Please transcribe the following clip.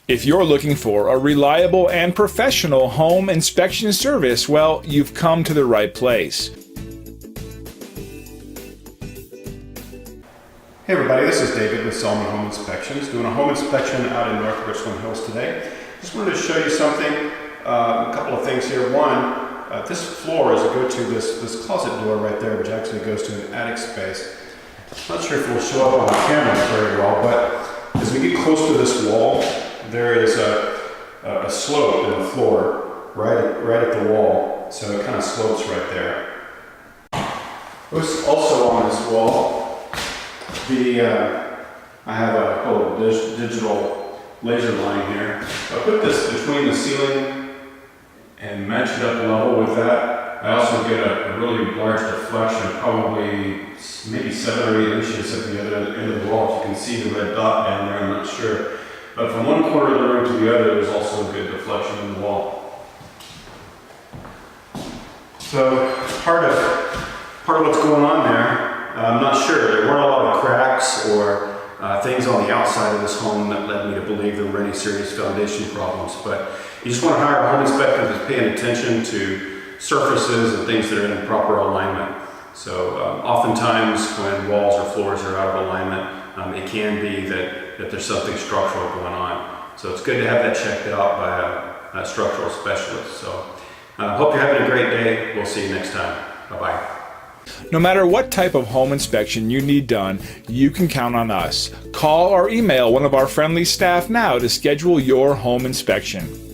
If you're looking for a reliable and professional home inspection service, well, you've come to the right place. Hey everybody, this is David with Selman Home Inspections, doing a home inspection out in North Richland Hills today. Just wanted to show you something, a couple of things here. One, this floor is a go-to, this closet door right there, which actually goes to an attic space. I'm not sure if it will show up on the camera very well, but as we get close to this wall, there is a slope in the floor right at the wall, so it kind of slopes right there. Also on this wall, I have a little digital laser line here. So I put this between the ceiling and match it up level with that. I also get a really large deflection, probably maybe 7 or 8 inches at the other end of the wall. If you can see the red dot down there, I'm not sure. But from one corner of the room to the other, there's also a good deflection in the wall. So part of what's going on there, I'm not sure. There weren't a lot of cracks or things on the outside of this home that led me to believe there were any serious foundation problems. But you just want to hire a home inspector that's paying attention to surfaces and things that are in proper alignment. So oftentimes when walls or floors are out of alignment, it can be that there's something structural going on. So it's good to have that checked out by a structural specialist. So hope you're having a great day. We'll see you next time. Bye-bye. No matter what type of home inspection you need done, you can count on us. Call or email one of our friendly staff now to schedule your home inspection.